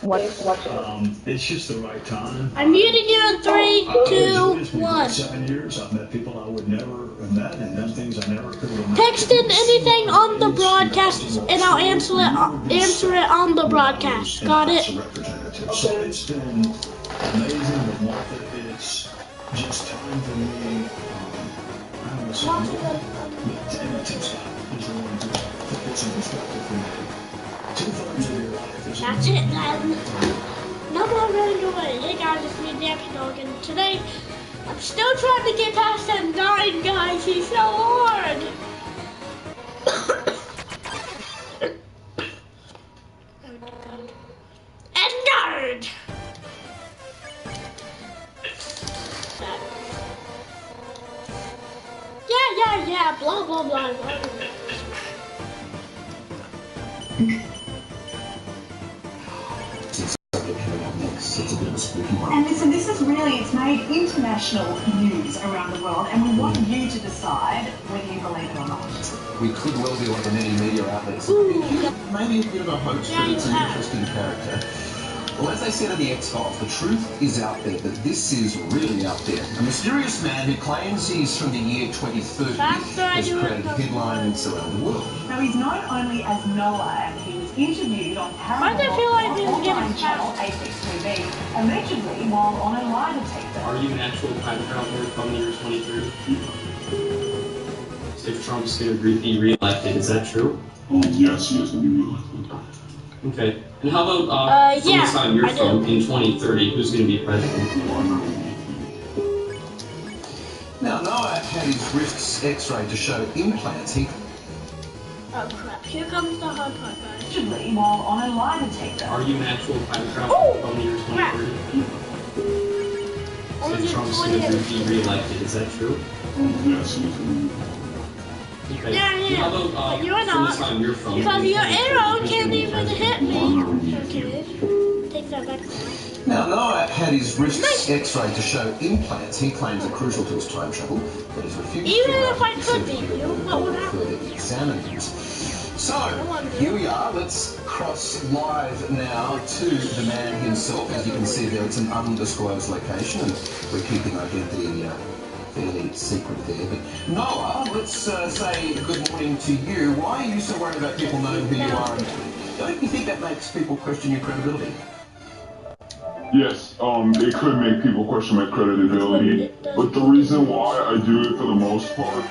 What? It's just the right time. I'm muting you in 3, 2, 1. 7 years, I've met people I would never have met, and done things I never could have met. Text in anything on the broadcast, and I'll answer it on the broadcast. Got it? So it's been amazing with Martha. It's just time for me. I don't know, and Tim Scott is the one to put this in perspective for me. 2/3 of your life is. That's it then. No more running away. Hey guys, it's me, Dampy Dog, and today I'm still trying to get past Undyne, guys. He's so hard. Undyne. Yeah. Blah blah blah. And listen, this is really, it's made international news around the world, and we want you to decide whether you believe it or not. We could well be like the many media outlets. Maybe a bit of a hoax, but it's an interesting character. Well, as they said in the X-Files, the truth is out there, but this is really out there. A mysterious man who claims he's from the year 2030 has created headlines around the world. Now, he's known only as Noah, and he was interviewed on Why do I feel like he's getting online channel ep7, allegedly while on a lie detector. Are you an actual time traveler from the year 2030? If Trump's going to be re-elected, is that true? Yes, he is going to be re-elected. Okay. And how about from yeah, the time you're from in 2030, who's going to be president? Now, Noah had his wrists x-rayed to show implants. Oh crap, here comes the hard part, guys. Allegedly while on a lie detector. Are you an actual time traveler from the year 2030? If Trump's going to be re-elected, is that true? Yes, he is going to be re-elected. Okay. Yeah. How about But you're from not, the time you're from? because your arrow who's can't gonna be even president? hit me. Okay, take that back. Now, Noah had his wrists x-rayed to show implants he claims are crucial to his time travel, but is refused Even to if I could beat you, what would happen? further examine these. So, here we are. Let's cross live now to the man himself. As you can see there, it's an undisclosed location, and we're keeping identity fairly secret there. But Noah, let's say good morning to you. Why are you so worried about people knowing who you are? And don't you think that makes people question your credibility? Yes, it could make people question my credibility, but the reason why I do it for the most part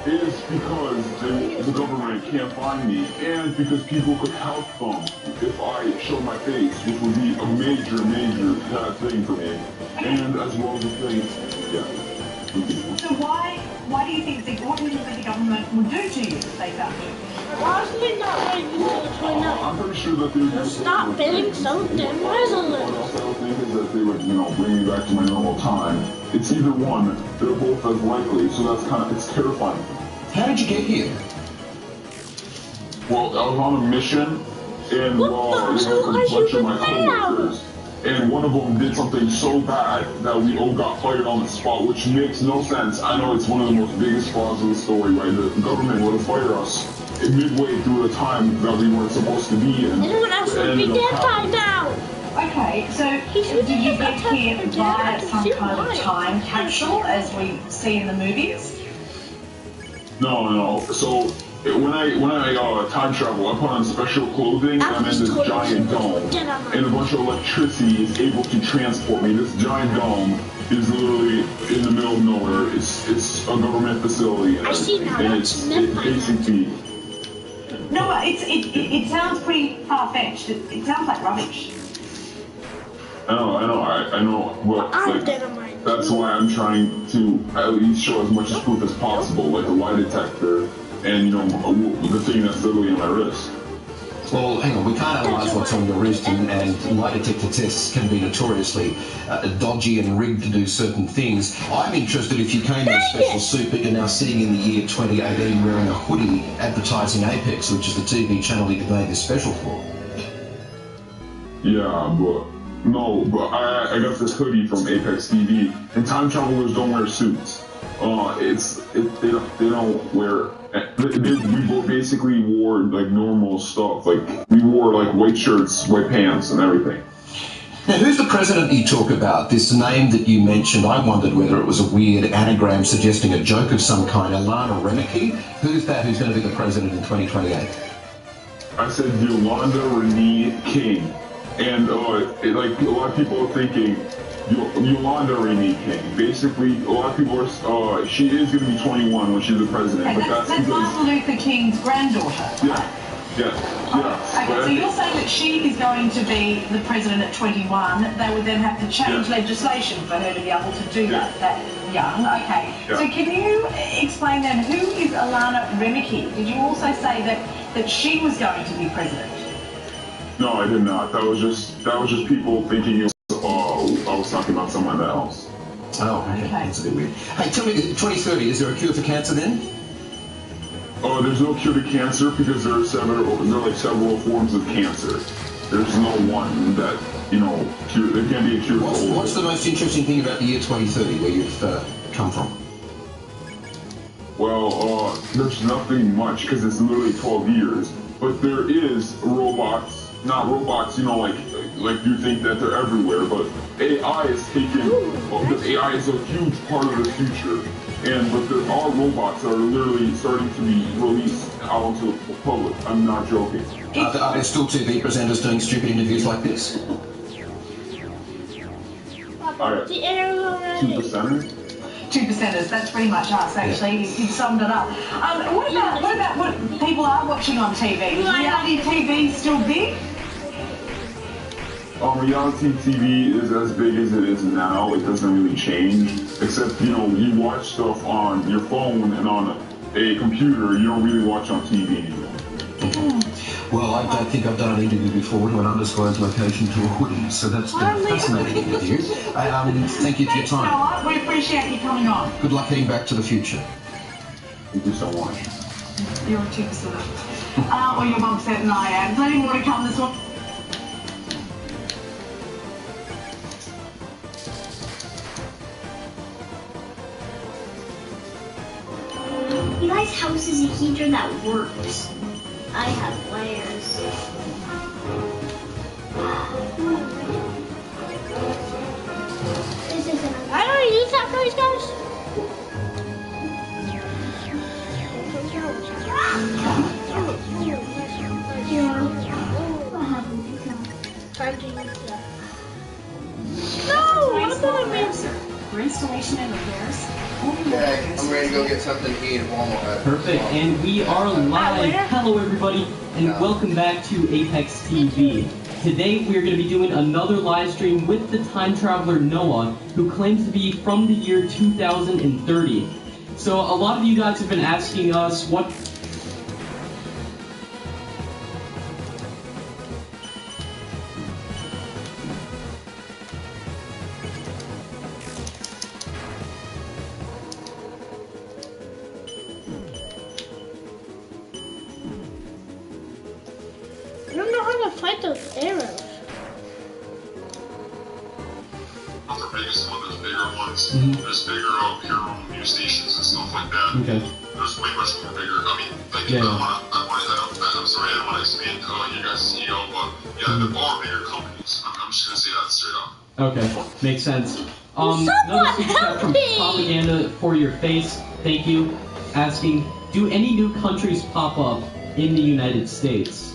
is because the government can't find me, and because people could help them if I show my face, which would be a major bad thing for me, and as well as the thing, yeah. So why do you think, what do you think the government would do to you if they found you? Honestly, not very useful to know. I'm pretty sure that they would Stop being so damn What resolute. else I would think is that they would, bring me back to my normal time. It's either one, they're both as likely, so it's terrifying. How did you get here? Well, I was on a mission, and there was a bunch of my coworkers, and one of them did something so bad that we all got fired on the spot, which makes no sense. I know it's one of the most biggest flaws of the story, right? The government would have fired us midway through the time that we weren't supposed to be in. Anyone else would be dead by now. Okay, so did you get here via some kind of time capsule, as we see in the movies? No. So when I time travel, I put on special clothing, and I'm in this giant dome, and a bunch of electricity is able to transport me. This giant dome is literally in the middle of nowhere. It's a government facility, and it basically. No, it sounds pretty far-fetched. It sounds like rubbish. I know. Well, that's why I'm trying to at least show as much proof as possible, like a lie detector and, the thing that's literally in my wrist. Well, hang on, we can't analyse what's on your wrist, and lie detector tests can be notoriously dodgy and rigged to do certain things. I'm interested if you came in a special suit, but you're now sitting in the year 2018 wearing a hoodie advertising Apex, which is the TV channel you made this special for. Yeah, but I got this hoodie from Apex TV, and time travelers don't wear suits. They don't wear We basically wore like normal stuff. Like we wore like white shirts, white pants, and everything. Now, who's the president you talk about? This name that you mentioned, I wondered whether it was a weird anagram suggesting a joke of some kind. Alana Remeke? Who's that? Who's going to be the president in 2028? I said Yolanda Renee King, and like a lot of people are thinking Yolanda Renee King. Basically, a lot of people are. She is going to be 21 when she's the president, Okay, but that's that's because Martin Luther King's granddaughter. yeah. Yes. Okay, so you're saying that she is going to be the president at 21. They would then have to change legislation for her to be able to do that young. Okay. Yeah. So can you explain then who is Alana Remeke? Did you also say that she was going to be president? No, I did not. That was just people thinking I was talking about someone else. Oh, okay. That's a bit weird. Hey, tell me, 2030, is there a cure for cancer then? There's no cure to cancer because there are several forms of cancer. There's no one that, cure. There can't be a cure for all. What's the most interesting thing about the year 2030 where you've come from? Well, there's nothing much because it's literally 12 years. But there is robots, not robots, like you think that they're everywhere, but AI is AI is a huge part of the future. But there are robots that are literally starting to be released out into the public. I'm not joking. Are there still TV presenters doing stupid interviews like this? The air already. 2%? 2%ers, that's pretty much us actually. You've summed it up. What about what people are watching on TV? Is reality TV still big? Reality TV is as big as it is now. It doesn't really change, except you watch stuff on your phone and on a computer. You don't really watch on TV anymore. Well, I don't think I've done an interview before to an undisclosed location to a audience, so that's been fascinating with you. Thank you for your time. We appreciate you coming on. Good luck heading back to the future. Thank you so much. You're a 2%. Well, you're 1% and I am. Plenty more to come this one. You guys' house is a heater that works. I have layers. This isn't. I don't use that noise, guys. What happened to him? Time to use that. No, what about me? For installation and repairs. Okay, I'm ready to go get something to eat at Walmart. Perfect, and we are live. Hello everybody, and welcome back to Apex TV. Today we are going to be doing another live stream with the time traveler Noah, who claims to be from the year 2030. So a lot of you guys have been asking us what... I don't know how to fight those arrows. Not the biggest one, there's bigger ones. There's bigger hero news stations and stuff like that. Okay. There's way much more bigger. I mean, like, Yeah. I'm sorry, I don't want to expand your guys' CEO, but yeah, there are bigger companies. I'm just gonna say that straight up. Okay, makes sense. Another super chat from Propaganda for Your Face, thank you, asking, do any new countries pop up in the United States?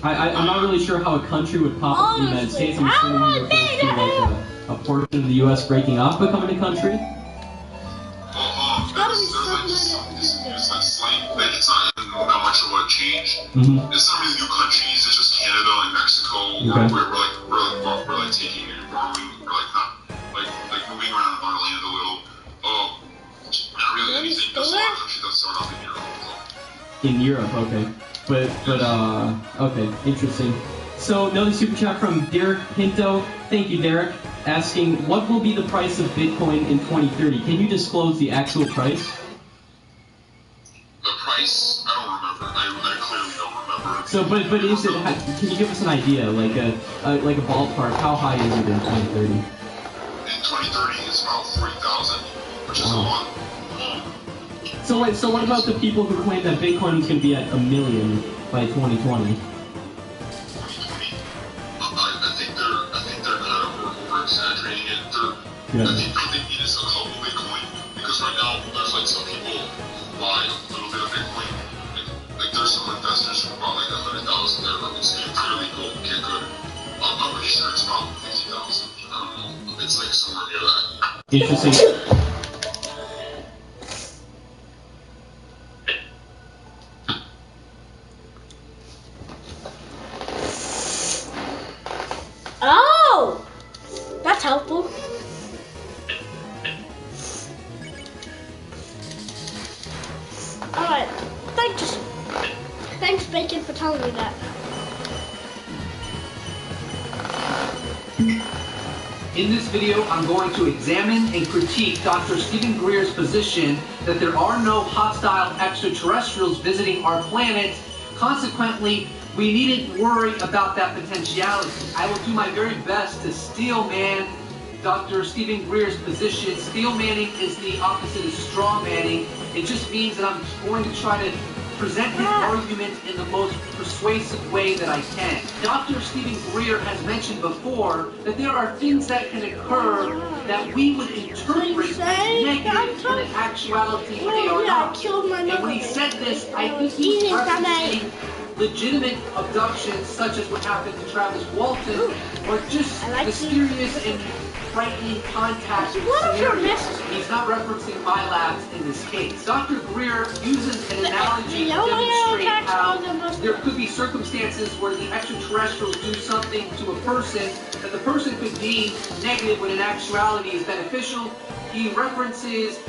I'm not really sure how a country would pop up in the United States. I'm assuming he refers to like a portion of the U.S. breaking off, becoming a country. Well, there's like this slang, like it's not that much of a change. It's not really new countries. It's just Canada and Mexico. Okay. We're like taking and growing. We're like not like moving around our land a little. Not really anything. There's a lot of countries that start off in Europe. In Europe, okay. But okay, interesting. So another super chat from Derek Pinto. Thank you, Derek. Asking, what will be the price of Bitcoin in 2030? Can you disclose the actual price? The price? I don't remember. I clearly don't remember. So, but is it? Can you give us an idea, like a ballpark? How high is it in 2030? In 2030, it's about 3,000, which is a lot. So wait, so what about the people who claim that Bitcoin is going to be at 1 million by 2020? I think they're kind of over exaggerating it. I think what they need is a couple Bitcoin, because right now there's like some people who buy a little bit of Bitcoin. Like there's some investors who bought like 100,000 there, but it's clearly go get good. I'm pretty sure it's about 50,000. I don't know. It's like somewhere near that. Interesting. Oh! That's helpful. Alright. Thanks, Bacon, for telling me that. In this video, I'm going to examine and critique Dr. Stephen Greer's position that there are no hostile extraterrestrials visiting our planet. Consequently, we needn't worry about that potentiality. I will do my very best to steel-man Dr. Stephen Greer's position. Steel-manning is the opposite of straw-manning. It just means that I'm going to try to present his argument in the most persuasive way that I can. Dr. Stephen Greer has mentioned before that there are things that can occur that we would interpret negative when in actuality they are not. And when he said this, I think he's referencing legitimate abductions such as what happened to Travis Walton, or just mysterious and frightening contact scenarios. He's not referencing my labs in this case. Dr. Greer uses an analogy to demonstrate how there could be circumstances where the extraterrestrials do something to a person that the person could deem negative when in actuality is beneficial. He references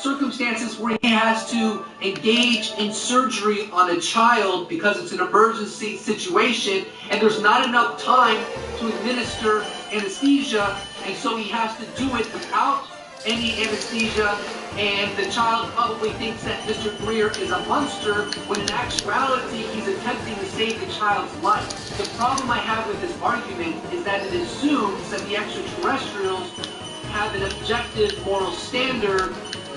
circumstances where he has to engage in surgery on a child because it's an emergency situation and there's not enough time to administer anesthesia, and so he has to do it without any anesthesia, and the child probably thinks that Mr. Greer is a monster when in actuality he's attempting to save the child's life. The problem I have with this argument is that it assumes that the extraterrestrials have an objective moral standard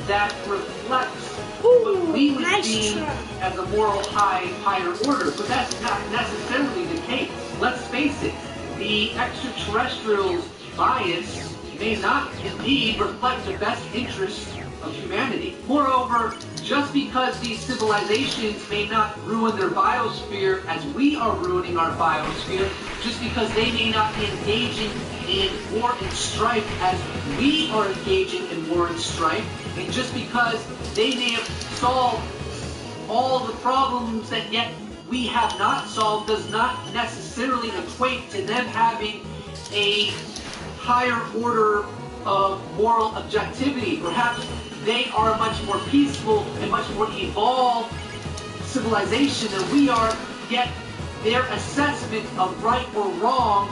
that reflects what we would deem as a moral higher order, but that's not necessarily the case. Let's face it, the extraterrestrials' bias may not indeed reflect the best interests of humanity. Moreover, just because these civilizations may not ruin their biosphere as we are ruining our biosphere, just because they may not be engaging in war and strife as we are engaging in war and strife, and just because they may have solved all the problems that yet we have not solved does not necessarily equate to them having a higher order of moral objectivity. Perhaps they are a much more peaceful and much more evolved civilization than we are, yet their assessment of right or wrong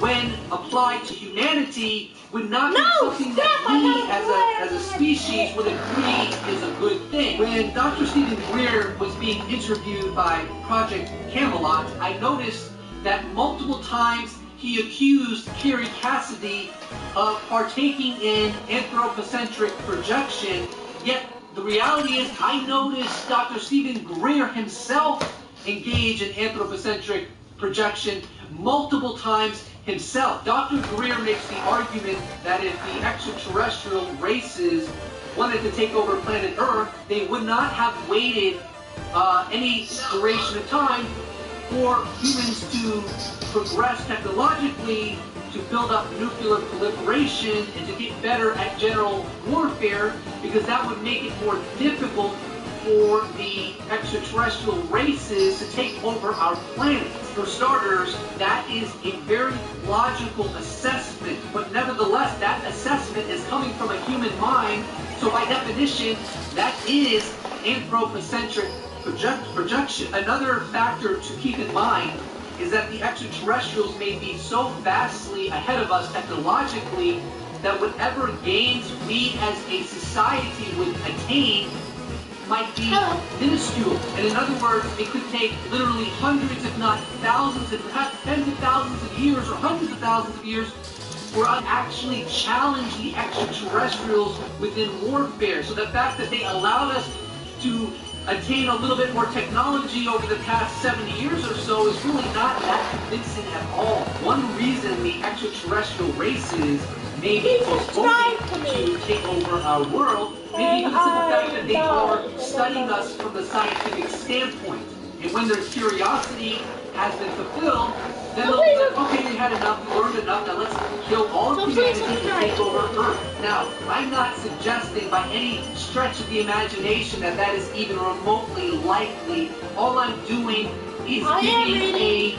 when applied to humanity would not be something that we as a species would agree is a good thing. When Dr. Stephen Greer was being interviewed by Project Camelot, I noticed that multiple times he accused Carrie Cassidy of partaking in anthropocentric projection, yet the reality is I noticed Dr. Stephen Greer himself engage in anthropocentric projection multiple times himself. Dr. Greer makes the argument that if the extraterrestrial races wanted to take over planet Earth, they would not have waited any duration of time for humans to progress technologically, to build up nuclear proliferation, and to get better at general warfare, because that would make it more difficult for the extraterrestrial races to take over our planet. For starters, that is a very logical assessment, but nevertheless, that assessment is coming from a human mind, so by definition, that is anthropocentric projection. Another factor to keep in mind is that the extraterrestrials may be so vastly ahead of us technologically that whatever gains we as a society would attain might be minuscule. And in other words, it could take literally hundreds, if not thousands, and perhaps tens of thousands of years or hundreds of thousands of years for us to actually challenge the extraterrestrials within warfare. So the fact that they allowed us to attain a little bit more technology over the past 70 years or so is really not that convincing at all. One reason the extraterrestrial races may be hoping to take over our world may be because of the fact that they are studying us from the scientific standpoint. And when their curiosity has been fulfilled, then they'll be like, okay, we had enough, we learned enough, now let's kill all of humanity and take over Earth. Now, I'm not suggesting by any stretch of the imagination that that is even remotely likely. All I'm doing is giving a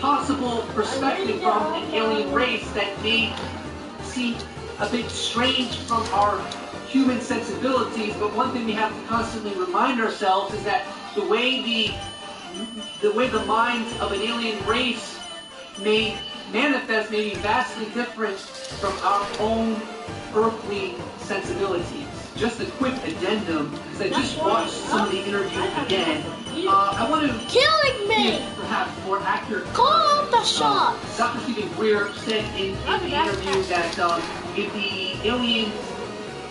possible perspective from an alien race that may seem a bit strange from our human sensibilities, but one thing we have to constantly remind ourselves is that the way the minds of an alien race may manifest may be vastly different from our own earthly sensibilities. Just a quick addendum, because I just watched some of the interview again. I want to give perhaps more accurate. Call the shot. Dr. Stephen Greer said in the interview that if the alien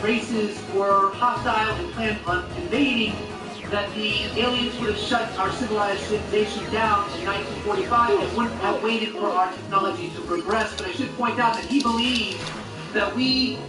races were hostile and planned on invading, that the aliens would have shut our civilized civilization down in 1945 and wouldn't have waited for our technology to progress. But I should point out that he believes that we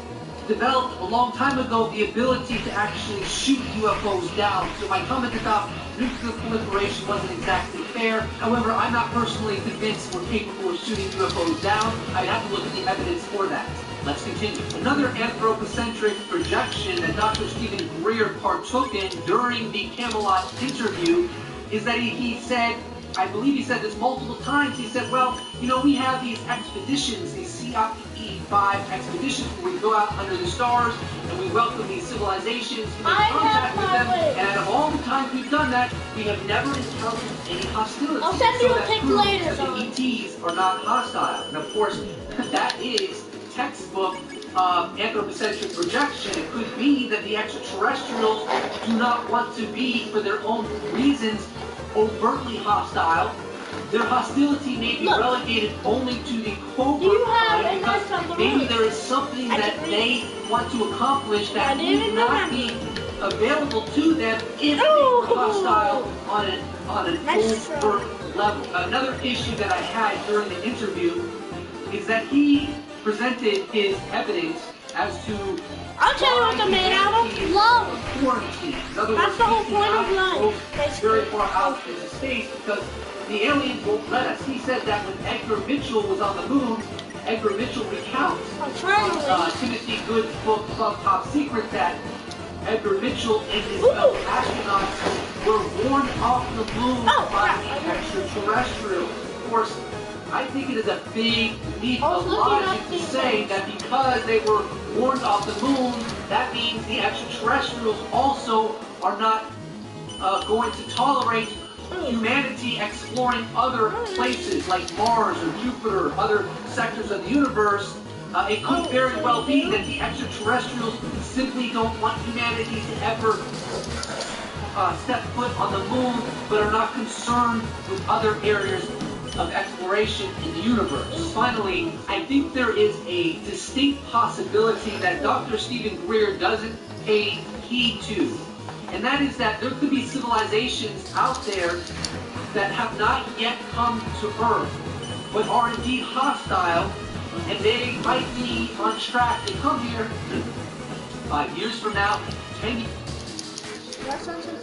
developed a long time ago the ability to actually shoot UFOs down. So my comment about nuclear proliferation wasn't exactly fair. However, I'm not personally convinced we're capable of shooting UFOs down. I'd have to look at the evidence for that. Let's continue. Another anthropocentric projection that Dr. Stephen Greer partook in during the Camelot interview is that he said, I believe he said this multiple times, he said, well, you know, we have these expeditions, these ep7 expeditions where we go out under the stars and we welcome these civilizations, we make contact with them, and out of all the times we've done that, we have never encountered any hostility. I'll send you a pic later. The ETs are not hostile. And of course, that is textbook anthropocentric projection. It could be that the extraterrestrials do not want to be, for their own reasons, overtly hostile. Their hostility may be relegated only to the covert kind, because maybe there is something that they want to accomplish that would not be available to them if they were hostile on an overt level. Another issue that I had during the interview is that he presented his evidence as to I'll tell you what they're made out of. Love. Quarantine. In other That's words, the whole point of life. Very far out into space because the aliens won't let us. He said that when Edgar Mitchell was on the moon, Edgar Mitchell recounts from Timothy Good's book Above Top Secret that Edgar Mitchell and his astronauts were warned off the moon by the extraterrestrials. Of course, I think it is a big leap of logic to say that because they were warned off the moon, that means the extraterrestrials also are not going to tolerate humanity exploring other places like Mars or Jupiter, other sectors of the universe. It could very well be that the extraterrestrials simply don't want humanity to ever step foot on the moon, but are not concerned with other areas of exploration in the universe. Finally, I think there is a distinct possibility that Dr. Stephen Greer doesn't pay heed to, and that is that there could be civilizations out there that have not yet come to Earth, but are indeed hostile, and they might be on track to come here 5 years from now, 10 years. That sounds like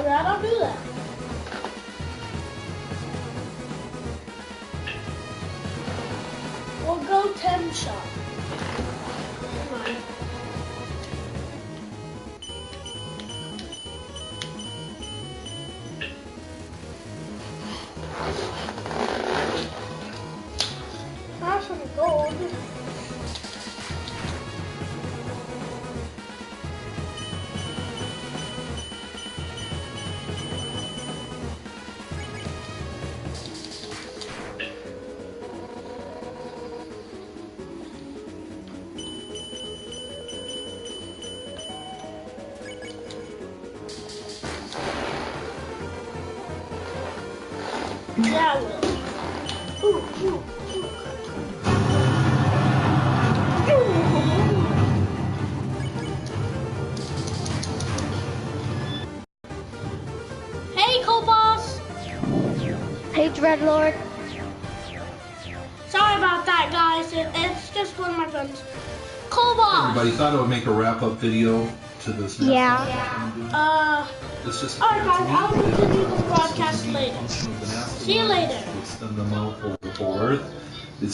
Brad, I'll do that. We'll go 10 shot. Come on. That's some gold. Yeah, I will. Ooh, ooh, ooh. Hey, Cobos! Hey, Dreadlord. Sorry about that, guys. It's just one of my friends. Cobos! Everybody thought I would make a wrap-up video to this. Yeah. Let's just alright, guys, I'll continue the broadcast later. See you later. Extend them out over Earth.